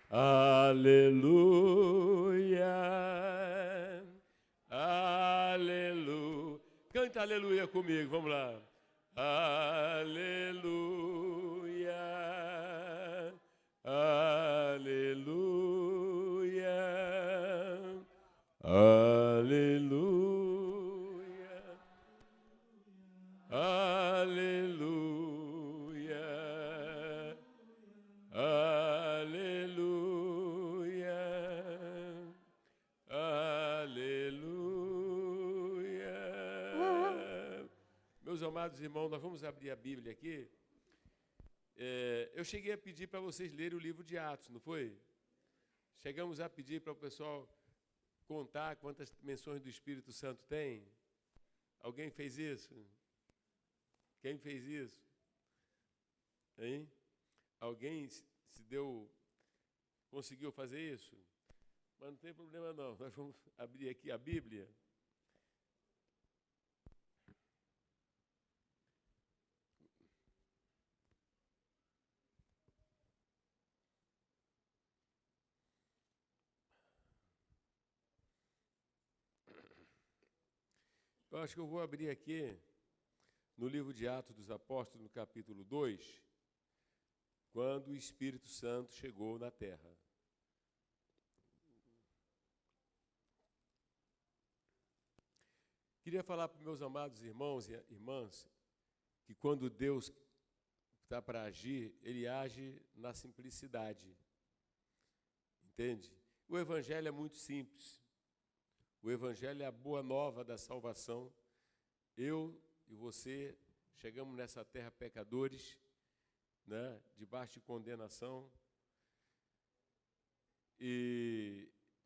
Aleluia, aleluia. Canta aleluia comigo, vamos lá. Aleluia, aleluia, aleluia, aleluia, aleluia, aleluia. Meus amados irmãos, nós vamos abrir a Bíblia aqui. Eu cheguei a pedir para vocês lerem o livro de Atos, não foi? Chegamos a pedir para o pessoal contar quantas menções do Espírito Santo tem. Alguém fez isso? Quem fez isso? Hein? Alguém conseguiu fazer isso? Mas não tem problema não, nós vamos abrir aqui a Bíblia. Eu acho que eu vou abrir aqui no livro de Atos dos Apóstolos, no capítulo 2, quando o Espírito Santo chegou na terra. Queria falar para os meus amados irmãos e irmãs que quando Deus está para agir, Ele age na simplicidade. Entende? O Evangelho é muito simples. O Evangelho é a boa nova da salvação. Eu e você chegamos nessa terra pecadores, né, debaixo de condenação.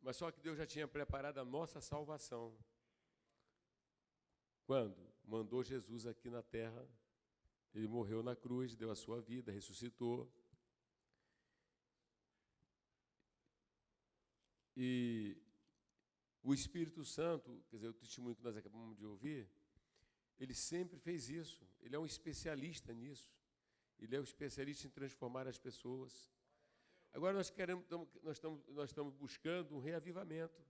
Mas só que Deus já tinha preparado a nossa salvação. Quando mandou Jesus aqui na terra, Ele morreu na cruz, deu a sua vida, ressuscitou. E o Espírito Santo, quer dizer, o testemunho que nós acabamos de ouvir, ele sempre fez isso. Ele é um especialista nisso. Ele é um especialista em transformar as pessoas. Agora nós estamos buscando um reavivamento,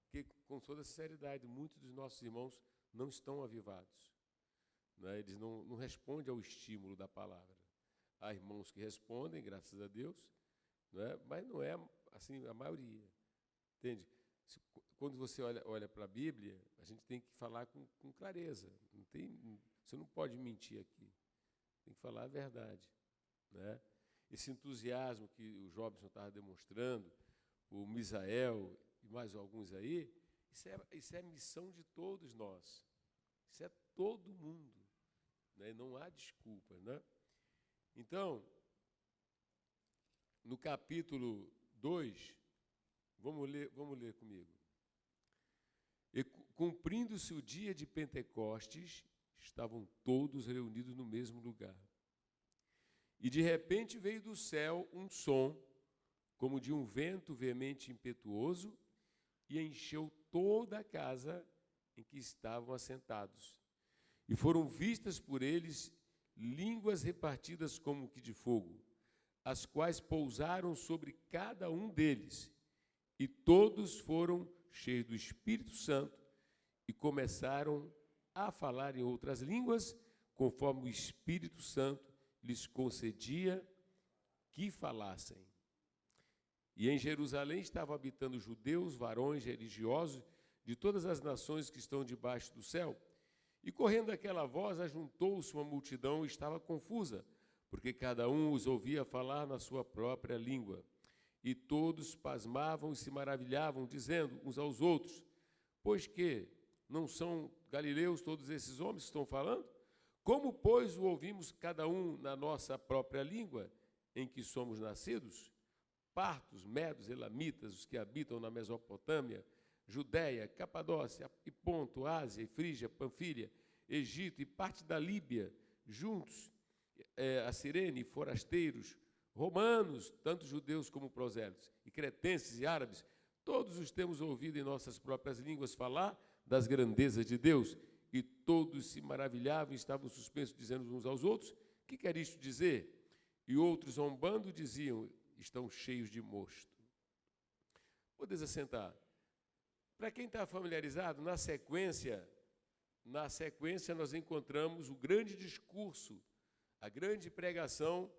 porque, com toda sinceridade, muitos dos nossos irmãos não estão avivados. Né? Eles não respondem ao estímulo da palavra. Há irmãos que respondem, graças a Deus, né? Mas não é assim a maioria. Entende? Quando você olha para a Bíblia, a gente tem que falar com clareza. Você não pode mentir aqui. Tem que falar a verdade. Né? Esse entusiasmo que o Jobson estava demonstrando, o Misael e mais alguns aí, isso é missão de todos nós. Isso é todo mundo. Né? Não há desculpa. Né? Então, no capítulo 2, vamos ler comigo. E cumprindo-se o dia de Pentecostes, estavam todos reunidos no mesmo lugar. E de repente veio do céu um som, como de um vento veemente e impetuoso, e encheu toda a casa em que estavam assentados. E foram vistas por eles línguas repartidas como que de fogo, as quais pousaram sobre cada um deles. E todos foram cheios do Espírito Santo e começaram a falar em outras línguas, conforme o Espírito Santo lhes concedia que falassem. E em Jerusalém estavam habitando judeus, varões religiosos de todas as nações que estão debaixo do céu. E correndo aquela voz, ajuntou-se uma multidão e estava confusa, porque cada um os ouvia falar na sua própria língua. E todos pasmavam e se maravilhavam, dizendo uns aos outros: pois que não são galileus todos esses homens que estão falando? Como, pois, o ouvimos cada um na nossa própria língua, em que somos nascidos? Partos, medos, elamitas, os que habitam na Mesopotâmia, Judéia, Capadócia, e Ponto, Ásia, Frígia, Panfília, Egito e parte da Líbia, juntos, a Cirene, forasteiros, romanos, tanto judeus como prosélitos, e cretenses e árabes, todos os temos ouvido em nossas próprias línguas falar das grandezas de Deus, e todos se maravilhavam e estavam suspensos, dizendo uns aos outros: que quer isto dizer? E outros, zombando, diziam: estão cheios de mosto. Poder assentar. Para quem está familiarizado, na sequência nós encontramos o grande discurso, a grande pregação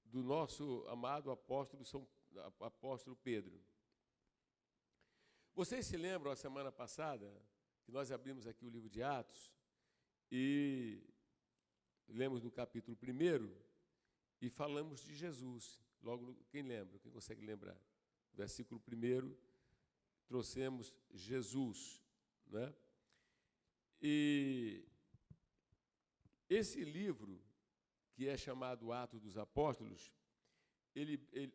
do nosso amado apóstolo Pedro. Vocês se lembram, a semana passada, que nós abrimos aqui o livro de Atos e lemos no capítulo 1 e falamos de Jesus. Logo, quem lembra? Quem consegue lembrar? Versículo 1, trouxemos Jesus, né? E esse livro, que é chamado Atos dos Apóstolos,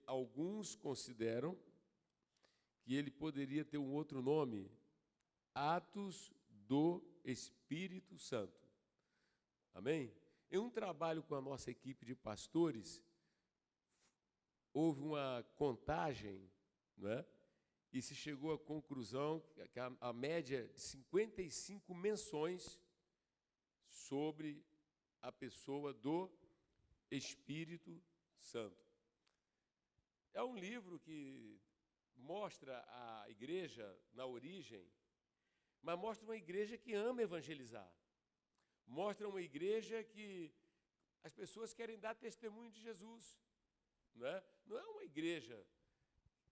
alguns consideram que ele poderia ter um outro nome, Atos do Espírito Santo. Amém? Em um trabalho com a nossa equipe de pastores, houve uma contagem, não é? E se chegou à conclusão que a média de 55 menções sobre a pessoa do Espírito Santo. É um livro que mostra a igreja na origem, mas mostra uma igreja que ama evangelizar. Mostra uma igreja que as pessoas querem dar testemunho de Jesus. Não é uma igreja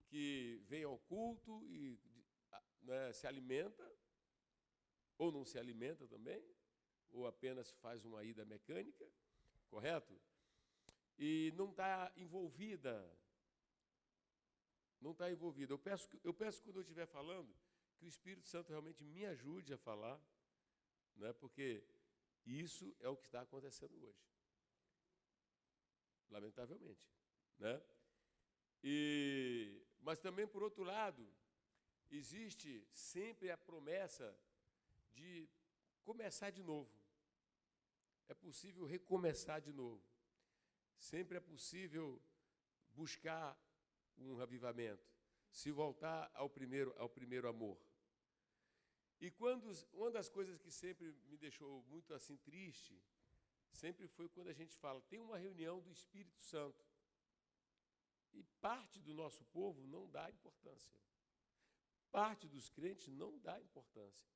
que vem ao culto e se alimenta, ou não se alimenta também, ou apenas faz uma ida mecânica, correto? E não está envolvida. Não está envolvida. Eu peço quando eu estiver falando, que o Espírito Santo realmente me ajude a falar, porque isso é o que está acontecendo hoje. Lamentavelmente. Mas também, por outro lado, existe sempre a promessa de começar de novo. É possível recomeçar de novo. Sempre é possível buscar um avivamento, se voltar ao primeiro amor. E uma das coisas que sempre me deixou muito assim triste, sempre foi quando a gente fala, tem uma reunião do Espírito Santo. E parte do nosso povo não dá importância. Parte dos crentes não dá importância.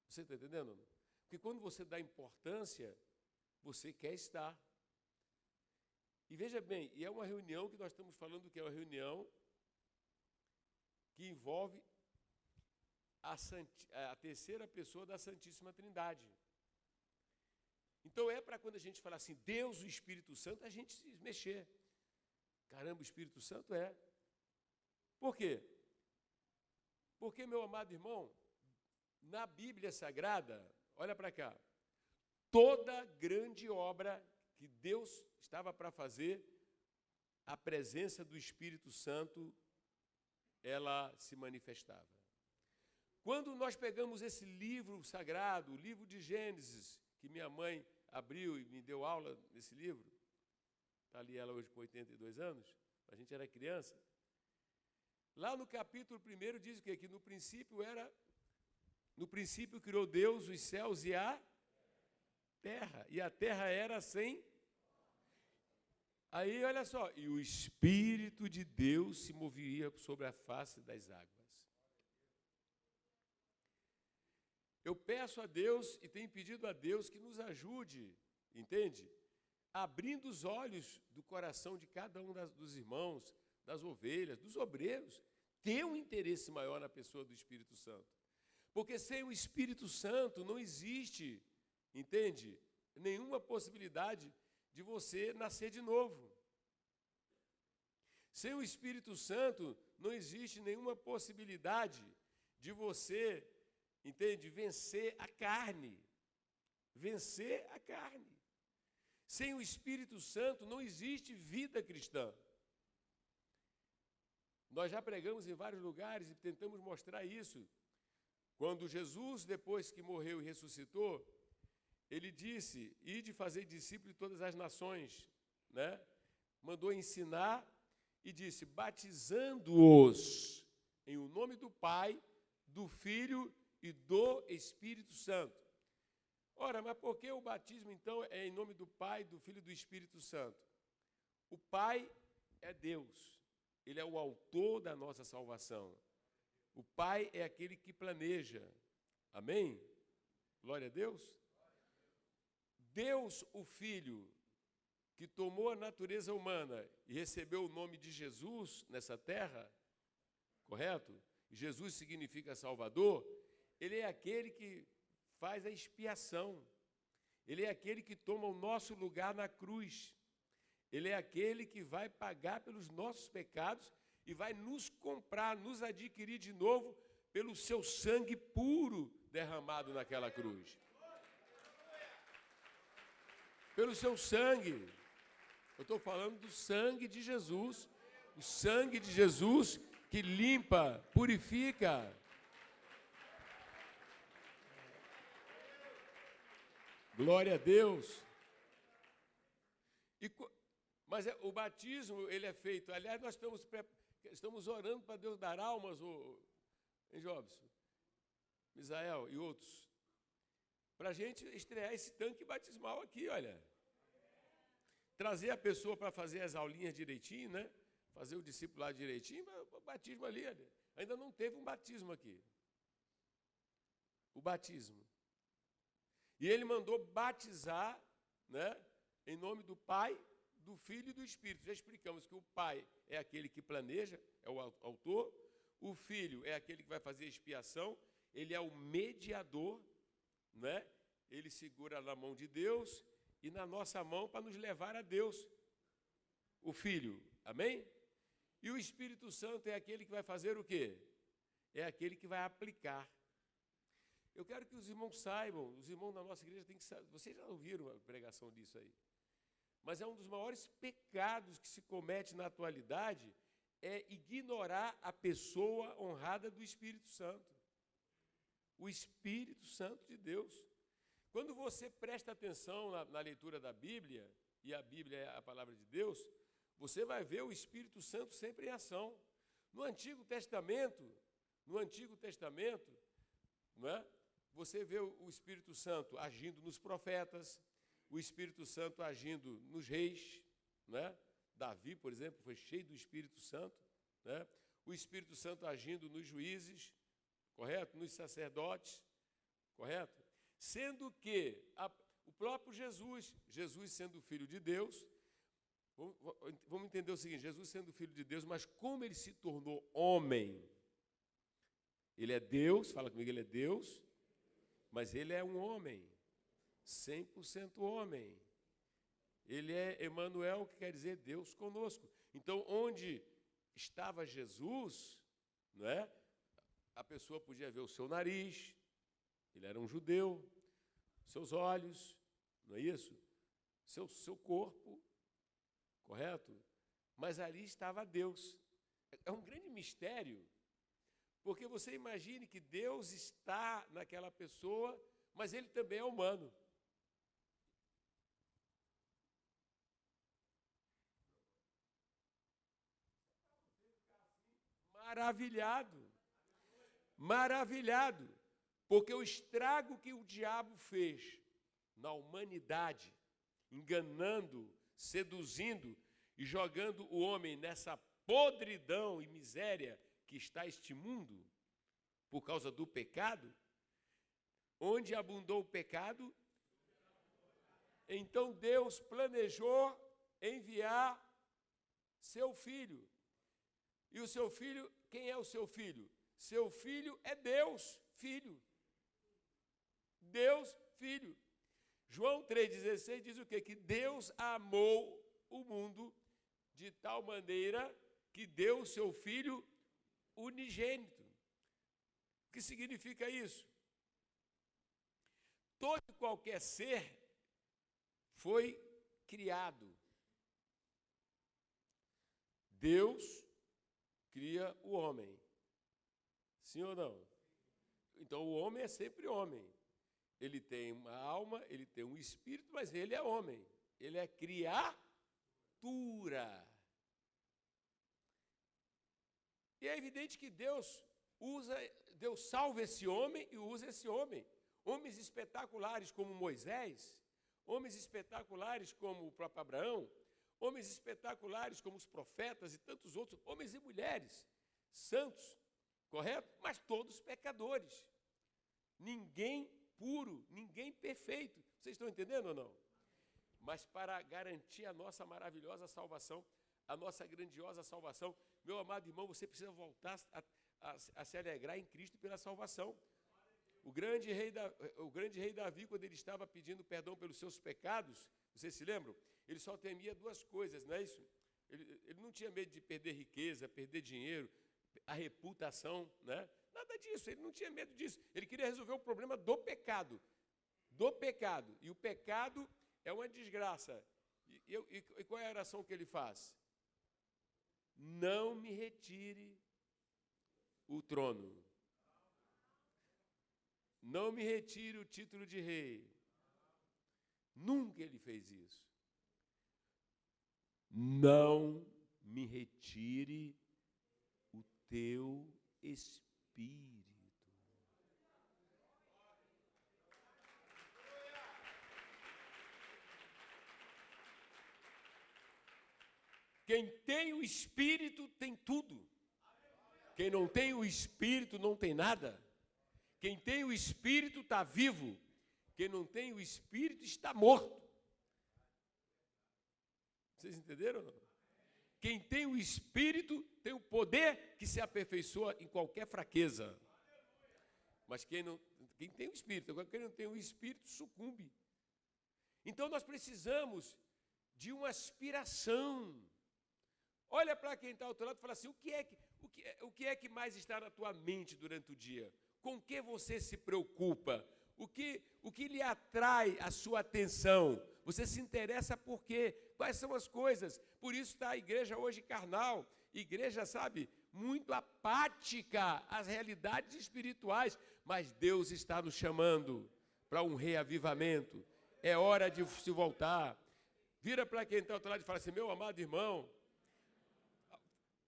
Você está entendendo? Porque quando você dá importância, você quer estar. E veja bem, e é uma reunião que nós estamos falando que é uma reunião que envolve a terceira pessoa da Santíssima Trindade. Então é para quando a gente falar assim, Deus, o Espírito Santo, a gente se mexer. Caramba, o Espírito Santo é. Por quê? Porque, meu amado irmão, na Bíblia Sagrada, olha para cá, toda grande obra que Deus estava para fazer, a presença do Espírito Santo, ela se manifestava. Quando nós pegamos esse livro sagrado, o livro de Gênesis, que minha mãe abriu e me deu aula nesse livro, está ali ela hoje com 82 anos, a gente era criança. Lá no capítulo 1 diz o quê? Que no princípio criou Deus os céus e a terra. E a terra era sem. Aí, olha só, e o Espírito de Deus se movia sobre a face das águas. Eu peço a Deus e tenho pedido a Deus que nos ajude, entende? Abrindo os olhos do coração de cada um dos irmãos, das ovelhas, dos obreiros, ter um interesse maior na pessoa do Espírito Santo. Porque sem o Espírito Santo não existe, entende? Nenhuma possibilidade de você nascer de novo. Sem o Espírito Santo não existe nenhuma possibilidade de você, entende? Vencer a carne. Vencer a carne. Sem o Espírito Santo não existe vida cristã. Nós já pregamos em vários lugares e tentamos mostrar isso. Quando Jesus, depois que morreu e ressuscitou, ele disse, ide fazer discípulos de todas as nações, Mandou ensinar e disse, batizando-os em o nome do Pai, do Filho e do Espírito Santo. Ora, mas por que o batismo, então, é em nome do Pai, do Filho e do Espírito Santo? O Pai é Deus. Ele é o autor da nossa salvação. O Pai é aquele que planeja. Amém? Glória a Deus. Deus, o Filho, que tomou a natureza humana e recebeu o nome de Jesus nessa terra, correto? Jesus significa Salvador. Ele é aquele que faz a expiação. Ele é aquele que toma o nosso lugar na cruz. Ele é aquele que vai pagar pelos nossos pecados e vai nos comprar, nos adquirir de novo pelo seu sangue puro derramado naquela cruz. Pelo seu sangue. Eu estou falando do sangue de Jesus. O sangue de Jesus que limpa, purifica. Glória a Deus. Mas o batismo, ele é feito. Aliás, nós estamos orando para Deus dar almas, em Jobson, Misael e outros, para a gente estrear esse tanque batismal aqui, olha. Trazer a pessoa para fazer as aulinhas direitinho, né? Fazer o discipulado direitinho, o batismo ali, olha. Ainda não teve um batismo aqui. O batismo. E ele mandou batizar, né? Em nome do Pai, do Filho e do Espírito. Já explicamos que o Pai é aquele que planeja, é o autor. O Filho é aquele que vai fazer a expiação. Ele é o mediador, né? Ele segura na mão de Deus e na nossa mão para nos levar a Deus. O Filho, amém? E o Espírito Santo é aquele que vai fazer o quê? É aquele que vai aplicar. Eu quero que os irmãos saibam, os irmãos da nossa igreja têm que saber. Vocês já ouviram a pregação disso aí? Mas é um dos maiores pecados que se comete na atualidade, é ignorar a pessoa honrada do Espírito Santo. O Espírito Santo de Deus. Quando você presta atenção na leitura da Bíblia, e a Bíblia é a palavra de Deus, você vai ver o Espírito Santo sempre em ação. No Antigo Testamento, não é? Você vê o Espírito Santo agindo nos profetas, o Espírito Santo agindo nos reis, né? Davi, por exemplo, foi cheio do Espírito Santo, né? O Espírito Santo agindo nos juízes, correto? Nos sacerdotes, correto? Sendo que o próprio Jesus sendo filho de Deus, vamos entender o seguinte, Jesus sendo filho de Deus, mas como ele se tornou homem? Ele é Deus, fala comigo, ele é Deus, mas ele é um homem, 100% homem. Ele é Emanuel, que quer dizer Deus conosco. Então, onde estava Jesus, não é? A pessoa podia ver o seu nariz, ele era um judeu, seus olhos, não é isso? Seu corpo, correto? Mas ali estava Deus. É um grande mistério, porque você imagine que Deus está naquela pessoa, mas ele também é humano. Maravilhado, porque o estrago que o diabo fez na humanidade, enganando, seduzindo e jogando o homem nessa podridão e miséria que está este mundo, por causa do pecado, onde abundou o pecado, então Deus planejou enviar seu filho. E o seu filho, quem é o seu filho? Seu filho é Deus, filho. Deus, filho. João 3,16 diz o quê? Que Deus amou o mundo de tal maneira que deu o seu filho unigênito. O que significa isso? Todo e qualquer ser foi criado. Deus cria o homem. Sim ou não? Então, o homem é sempre homem. Ele tem uma alma, ele tem um espírito, mas ele é homem. Ele é criatura. E é evidente que Deus salva esse homem e usa esse homem. Homens espetaculares como Moisés, homens espetaculares como o próprio Abraão, homens espetaculares como os profetas e tantos outros, homens e mulheres, santos, correto? Mas todos pecadores. Ninguém puro, ninguém perfeito. Vocês estão entendendo ou não? Mas para garantir a nossa maravilhosa salvação, a nossa grandiosa salvação, meu amado irmão, você precisa voltar a se alegrar em Cristo pela salvação. O grande rei Davi, quando ele estava pedindo perdão pelos seus pecados, vocês se lembram? Ele só temia duas coisas, não é isso? Ele não tinha medo de perder riqueza, perder dinheiro, a reputação, né? Nada disso, ele não tinha medo disso. Ele queria resolver o problema do pecado. Do pecado. E o pecado é uma desgraça. E qual é a oração que ele faz? Não me retire o trono. Não me retire o título de rei. Nunca ele fez isso. Não me retire o teu espírito. Quem tem o Espírito tem tudo. Quem não tem o Espírito não tem nada. Quem tem o Espírito está vivo. Quem não tem o Espírito está morto. Vocês entenderam ou não? Quem tem o Espírito tem o poder que se aperfeiçoa em qualquer fraqueza. Mas quem tem o Espírito, agora quem não tem o Espírito sucumbe. Então nós precisamos de uma aspiração. Olha para quem está ao teu lado e fala assim, o que é que mais está na tua mente durante o dia? Com o que você se preocupa? O que lhe atrai a sua atenção? Você se interessa por quê? Quais são as coisas? Por isso está a igreja hoje carnal, igreja, sabe, muito apática às realidades espirituais, mas Deus está nos chamando para um reavivamento. É hora de se voltar. Vira para quem está ao outro lado e fala assim, meu amado irmão,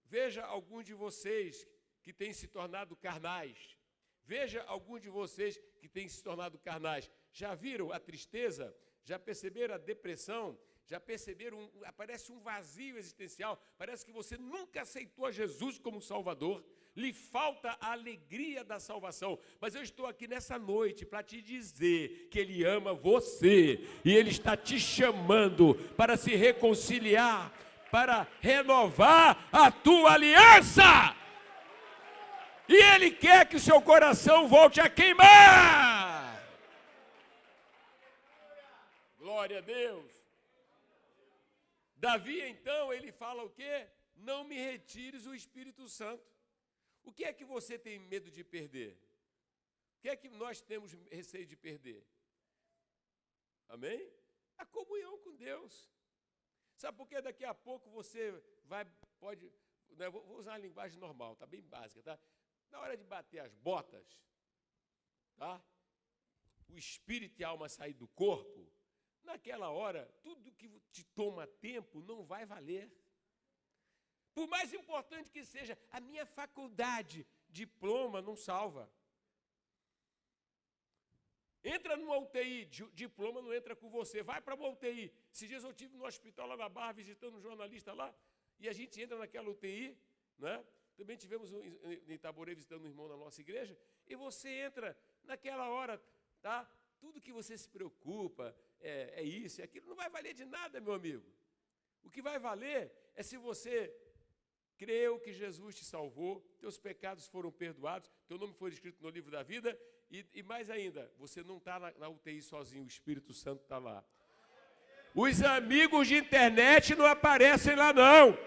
veja alguns de vocês que têm se tornado carnais. Veja alguns de vocês que têm se tornado carnais. Já viram a tristeza? Já perceberam a depressão? Já perceberam, parece um vazio existencial? Parece que você nunca aceitou a Jesus como Salvador. Lhe falta a alegria da salvação. Mas eu estou aqui nessa noite para te dizer que Ele ama você. E Ele está te chamando para se reconciliar, para renovar a tua aliança. E Ele quer que o seu coração volte a queimar. Glória a Deus. Davi, então, ele fala o quê? Não me retires o Espírito Santo. O que é que você tem medo de perder? O que é que nós temos receio de perder? Amém? A comunhão com Deus. Sabe por que daqui a pouco você pode, né, vou usar a linguagem normal, tá bem básica, tá? Na hora de bater as botas, tá? O espírito e a alma sair do corpo, naquela hora, tudo que te toma tempo não vai valer. Por mais importante que seja, a minha faculdade, diploma não salva. Entra numa UTI, diploma não entra com você, vai para uma UTI. Esses dias eu estive no hospital lá na Barra, visitando um jornalista lá, e a gente entra naquela UTI, né? Também tivemos em Itaborê visitando um irmão da nossa igreja, e você entra naquela hora, tá? Tudo que você se preocupa, é isso, é aquilo, não vai valer de nada, meu amigo. O que vai valer é se você creu que Jesus te salvou, teus pecados foram perdoados, teu nome foi escrito no livro da vida, e mais ainda, você não está na UTI sozinho, o Espírito Santo está lá. Os amigos de internet não aparecem lá, não.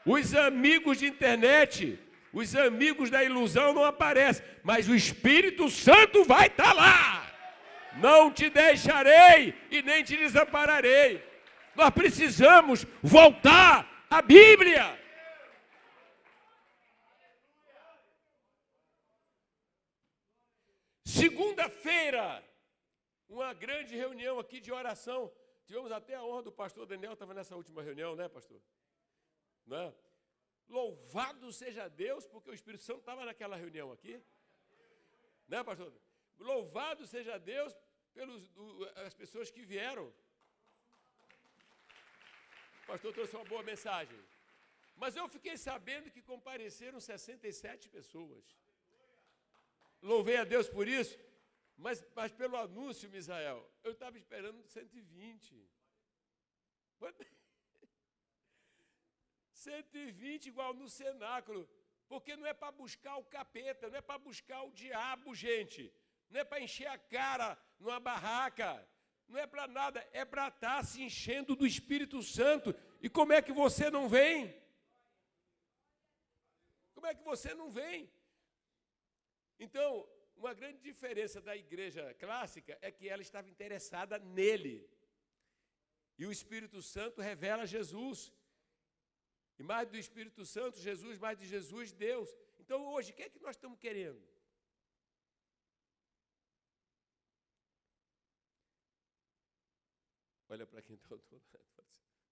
Os amigos de internet, os amigos da ilusão não aparecem, mas o Espírito Santo vai estar lá. Não te deixarei e nem te desampararei. Nós precisamos voltar à Bíblia. Segunda-feira, uma grande reunião aqui de oração. Tivemos até a honra do pastor Daniel, estava nessa última reunião, né, pastor? Né? Louvado seja Deus, porque o Espírito Santo estava naquela reunião aqui. Né, pastor? Louvado seja Deus pelas pessoas que vieram. O pastor trouxe uma boa mensagem. Mas eu fiquei sabendo que compareceram 67 pessoas. Louvei a Deus por isso, mas pelo anúncio, Misael, eu estava esperando 120. 120 igual no cenáculo, porque não é para buscar o capeta, não é para buscar o diabo, gente. Não é para encher a cara numa barraca, não é para nada, é para estar se enchendo do Espírito Santo. E como é que você não vem? Como é que você não vem? Então, uma grande diferença da igreja clássica é que ela estava interessada nele. E o Espírito Santo revela Jesus. E mais do Espírito Santo, Jesus, mais de Jesus, Deus. Então, hoje, o que é que nós estamos querendo? Olha para quem está ao outro lado.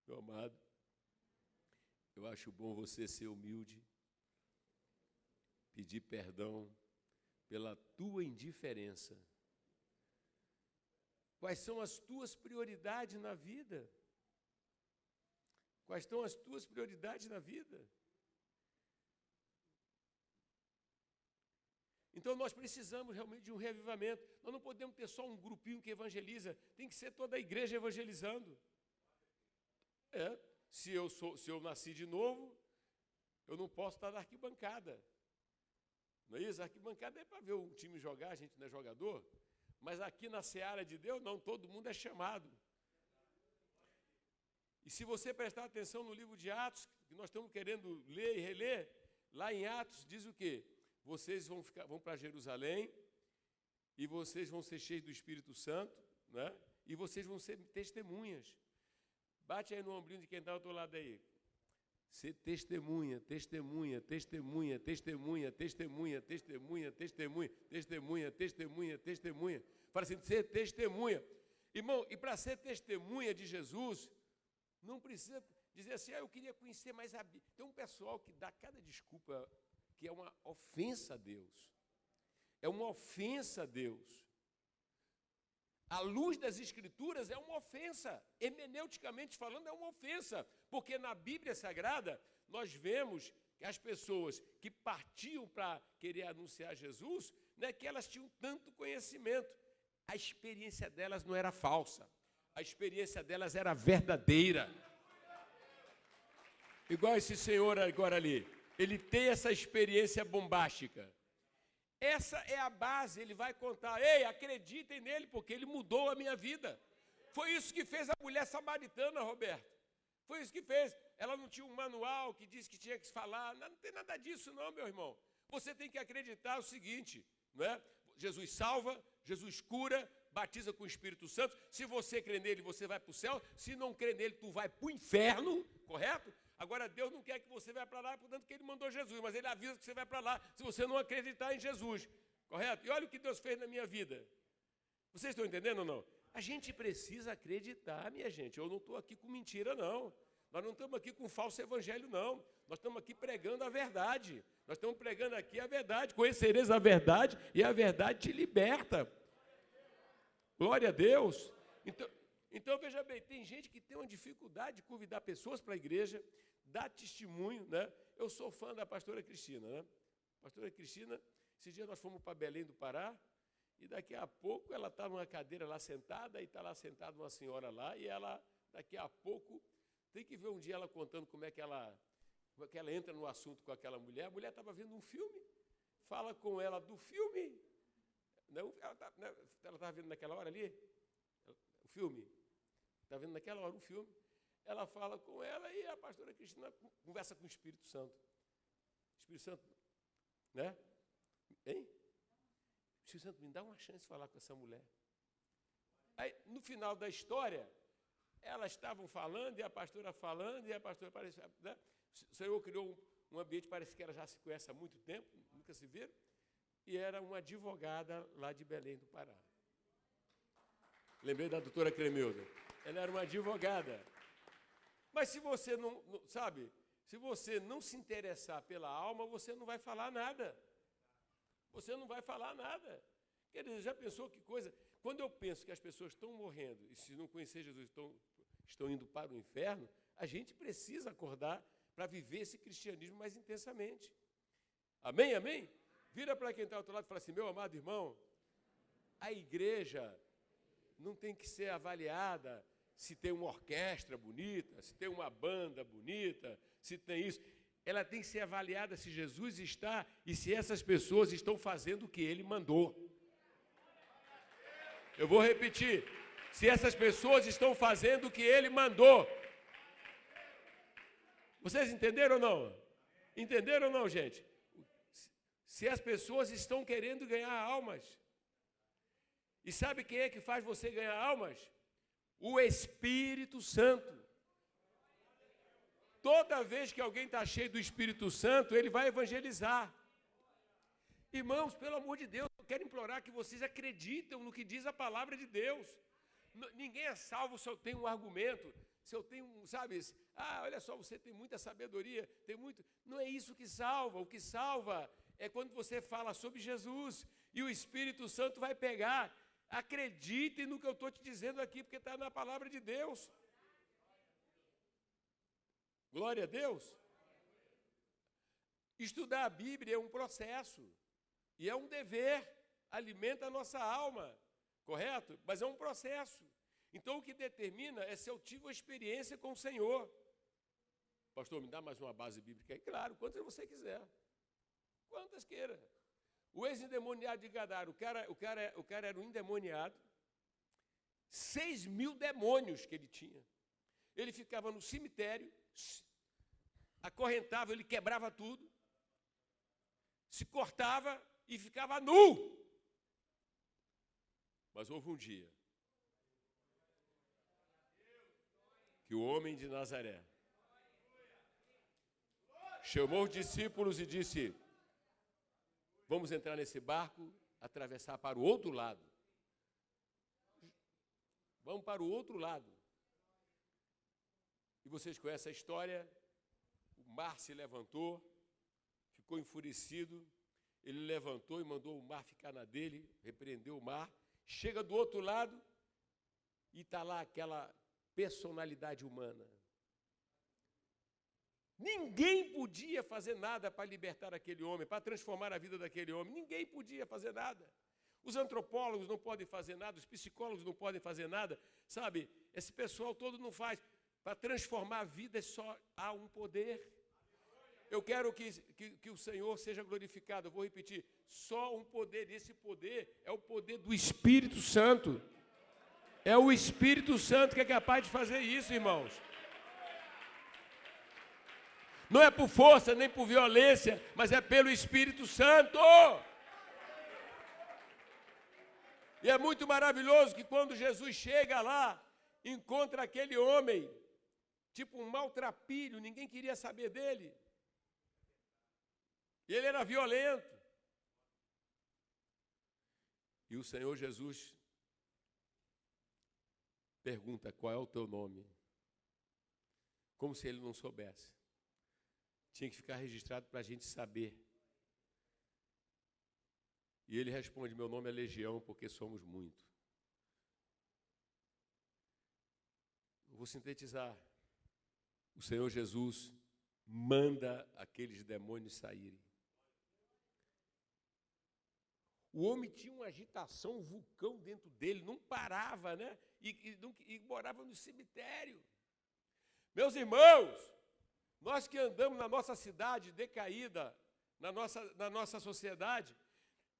Meu amado, eu acho bom você ser humilde, pedir perdão pela tua indiferença. Quais são as tuas prioridades na vida? Quais são as tuas prioridades na vida? Então, nós precisamos realmente de um reavivamento. Nós não podemos ter só um grupinho que evangeliza, tem que ser toda a igreja evangelizando. Se eu nasci de novo, eu não posso estar na arquibancada. Não é isso? A arquibancada é para ver um time jogar, a gente não é jogador. Mas aqui na seara de Deus, não, todo mundo é chamado. E se você prestar atenção no livro de Atos, que nós estamos querendo ler e reler, lá em Atos diz o quê? Vocês vão para Jerusalém, e vocês vão ser cheios do Espírito Santo, né? E vocês vão ser testemunhas. Bate aí no ombrinho de quem está ao outro lado aí. Ser testemunha, testemunha, testemunha, testemunha, testemunha, testemunha, testemunha, testemunha, testemunha, testemunha. Fala assim, ser testemunha. Irmão, e para ser testemunha de Jesus, não precisa dizer assim, eu queria conhecer mais a Bíblia. Tem um pessoal que dá cada desculpa que é uma ofensa a Deus. É uma ofensa a Deus. A luz das Escrituras é uma ofensa, hermeneuticamente falando, é uma ofensa, porque na Bíblia Sagrada nós vemos que as pessoas que partiam para querer anunciar Jesus, né, que elas tinham tanto conhecimento, a experiência delas não era falsa, a experiência delas era verdadeira. Igual esse senhor agora ali, ele tem essa experiência bombástica. Essa é a base, ele vai contar, ei, acreditem nele, porque ele mudou a minha vida. Foi isso que fez a mulher samaritana, Roberto. Foi isso que fez. Ela não tinha um manual que disse que tinha que falar. Não tem nada disso não, meu irmão. Você tem que acreditar o seguinte, não é? Jesus salva, Jesus cura, batiza com o Espírito Santo. Se você crê nele, você vai para o céu. Se não crê nele, tu vai para o inferno, correto? Agora, Deus não quer que você vá para lá, portanto que ele mandou Jesus, mas ele avisa que você vai para lá se você não acreditar em Jesus, correto? E olha o que Deus fez na minha vida. Vocês estão entendendo ou não? A gente precisa acreditar, minha gente. Eu não estou aqui com mentira, não. Nós não estamos aqui com falso evangelho, não. Nós estamos aqui pregando a verdade. Nós estamos pregando aqui a verdade. Conhecereis a verdade e a verdade te liberta. Glória a Deus. Então, veja bem, tem gente que tem uma dificuldade de convidar pessoas para a igreja, dar testemunho, né? Eu sou fã da pastora Cristina, né? Pastora Cristina, esse dia nós fomos para Belém do Pará, e daqui a pouco ela está numa cadeira lá sentada, e está lá sentada uma senhora lá, e ela, daqui a pouco, tem que ver um dia ela contando como é que ela entra no assunto com aquela mulher. A mulher estava vendo um filme, fala com ela do filme, não, ela estava vendo naquela hora ali, o filme, está vendo naquela hora um filme, ela fala com ela e a pastora Cristina conversa com o Espírito Santo. Espírito Santo, né? Hein? Espírito Santo, me dá uma chance de falar com essa mulher. Aí, no final da história, elas estavam falando, e a pastora falando, e a pastora parecia, né? O Senhor criou um ambiente, parece que ela já se conhece há muito tempo, nunca se viram, e era uma advogada lá de Belém do Pará. Lembrei da doutora Cremilda. Ela era uma advogada. Mas se você não, sabe, se você não se interessar pela alma, você não vai falar nada. Você não vai falar nada. Quer dizer, já pensou que coisa? Quando eu penso que as pessoas estão morrendo, e se não conhecer Jesus estão indo para o inferno, A gente precisa acordar para viver esse cristianismo mais intensamente. Amém, amém? Vira para quem está ao outro lado e fala assim, meu amado irmão, a igreja não tem que ser avaliada se tem uma orquestra bonita, se tem uma banda bonita, se tem isso. Ela tem que ser avaliada se Jesus está e se essas pessoas estão fazendo o que Ele mandou. Eu vou repetir. Se essas pessoas estão fazendo o que Ele mandou. Vocês entenderam ou não? Entenderam ou não, gente? Se as pessoas estão querendo ganhar almas. E sabe quem é que faz você ganhar almas? O Espírito Santo. Toda vez que alguém está cheio do Espírito Santo, ele vai evangelizar. Irmãos, pelo amor de Deus, eu quero implorar que vocês acreditem no que diz a palavra de Deus. Ninguém é salvo se eu tenho um argumento, se eu tenho, sabe, olha só, você tem muita sabedoria, tem muito... Não é isso que salva. O que salva é quando você fala sobre Jesus e o Espírito Santo vai pegar. Acreditem no que eu estou te dizendo aqui, porque está na palavra de Deus. Glória a Deus. Estudar a Bíblia é um processo e é um dever, alimenta a nossa alma, correto? Mas é um processo. Então, o que determina é se eu tive uma experiência com o Senhor. Pastor, me dá mais uma base bíblica aí? Claro, quantas você quiser. Quantas queira. O ex-endemoniado de Gadara, o cara era um endemoniado, 6.000 demônios que ele tinha. Ele ficava no cemitério, acorrentava, ele quebrava tudo, se cortava e ficava nu. Mas houve um dia que o homem de Nazaré chamou os discípulos e disse, vamos entrar nesse barco, atravessar para o outro lado. Vamos para o outro lado. E vocês conhecem a história, o mar se levantou, ficou enfurecido, ele levantou e mandou o mar ficar na dele, repreendeu o mar, chega do outro lado e está lá aquela personalidade humana. Ninguém podia fazer nada para libertar aquele homem, para transformar a vida daquele homem. Ninguém podia fazer nada. Os antropólogos não podem fazer nada, os psicólogos não podem fazer nada, sabe? Esse pessoal todo não faz. Para transformar a vida só há um poder. Eu quero que o Senhor seja glorificado. Eu vou repetir, só um poder. E esse poder é o poder do Espírito Santo. É o Espírito Santo que é capaz de fazer isso, irmãos. Não é por força, nem por violência, mas é pelo Espírito Santo. E é muito maravilhoso que quando Jesus chega lá, encontra aquele homem, tipo um maltrapilho, ninguém queria saber dele. E ele era violento. E o Senhor Jesus pergunta, qual é o teu nome? Como se ele não soubesse. Tinha que ficar registrado para a gente saber. E ele responde, meu nome é Legião, porque somos muito. Eu vou sintetizar. O Senhor Jesus manda aqueles demônios saírem. O homem tinha uma agitação, um vulcão dentro dele, não parava, né? E morava no cemitério. Meus irmãos, nós que andamos na nossa cidade decaída, na nossa sociedade,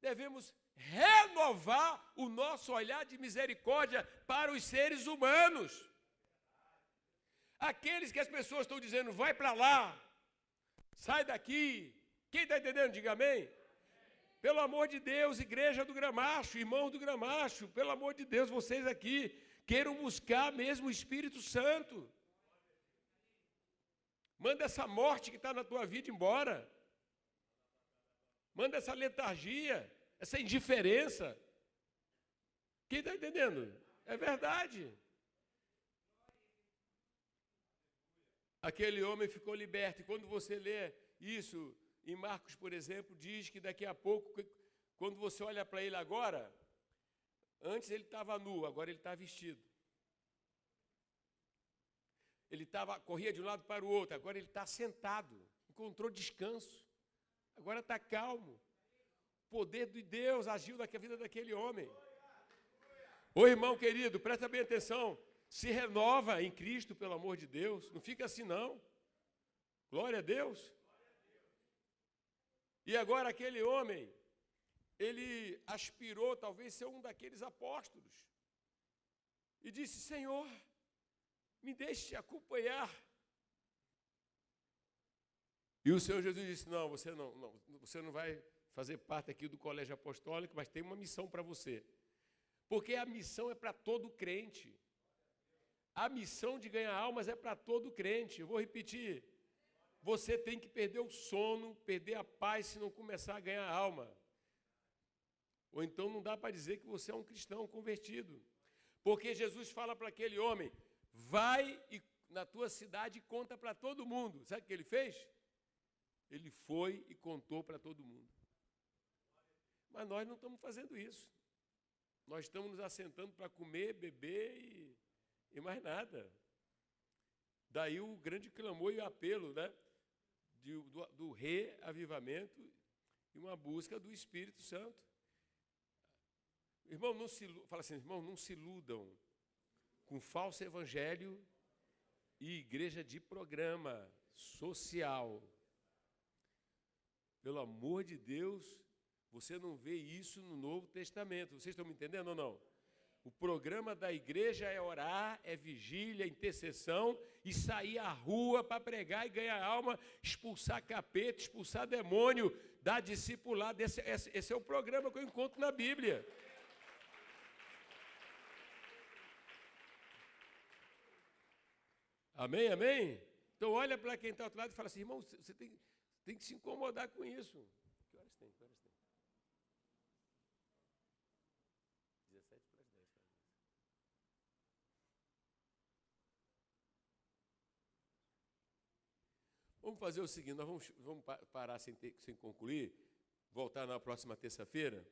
devemos renovar o nosso olhar de misericórdia para os seres humanos. Aqueles que as pessoas estão dizendo, vai para lá, sai daqui. Quem está entendendo, diga amém. Pelo amor de Deus, igreja do Gramacho, irmãos do Gramacho, pelo amor de Deus, vocês aqui queiram buscar mesmo o Espírito Santo. Manda essa morte que está na tua vida embora. Manda essa letargia, essa indiferença. Quem está entendendo? É verdade. Aquele homem ficou liberto. E quando você lê isso em Marcos, por exemplo, diz que daqui a pouco, quando você olha para ele agora, antes ele estava nu, agora ele está vestido. Ele corria de um lado para o outro, agora ele está sentado, encontrou descanso, agora está calmo. O poder de Deus agiu na vida daquele homem. Ô irmão querido, presta bem atenção, se renova em Cristo, pelo amor de Deus, não fica assim não. Glória a Deus. E agora aquele homem, ele aspirou talvez ser um daqueles apóstolos. E disse, Senhor, me deixe te acompanhar. E o Senhor Jesus disse, não, você não vai fazer parte aqui do colégio apostólico, mas tem uma missão para você. Porque a missão é para todo crente. A missão de ganhar almas é para todo crente. Eu vou repetir. Você tem que perder o sono, perder a paz se não começar a ganhar alma. Ou então não dá para dizer que você é um cristão convertido. Porque Jesus fala para aquele homem, vai na tua cidade e conta para todo mundo. Sabe o que ele fez? Ele foi e contou para todo mundo. Mas nós não estamos fazendo isso. Nós estamos nos assentando para comer, beber e mais nada. Daí o grande clamor e o apelo, né? Do reavivamento e uma busca do Espírito Santo. Irmão, fala assim, irmão, não se iludam com falso evangelho e igreja de programa social. Pelo amor de Deus, você não vê isso no Novo Testamento. Vocês estão me entendendo ou não? O programa da igreja é orar, é vigília, intercessão e sair à rua para pregar e ganhar alma, expulsar capeta, expulsar demônio, dar discipulado. Esse é o programa que eu encontro na Bíblia. Amém, amém? Então olha para quem está ao outro lado e fala assim, irmão, você tem que se incomodar com isso. Que horas tem? Que horas tem? 17 para as 10. Vamos fazer o seguinte, nós vamos parar sem concluir, voltar na próxima terça-feira.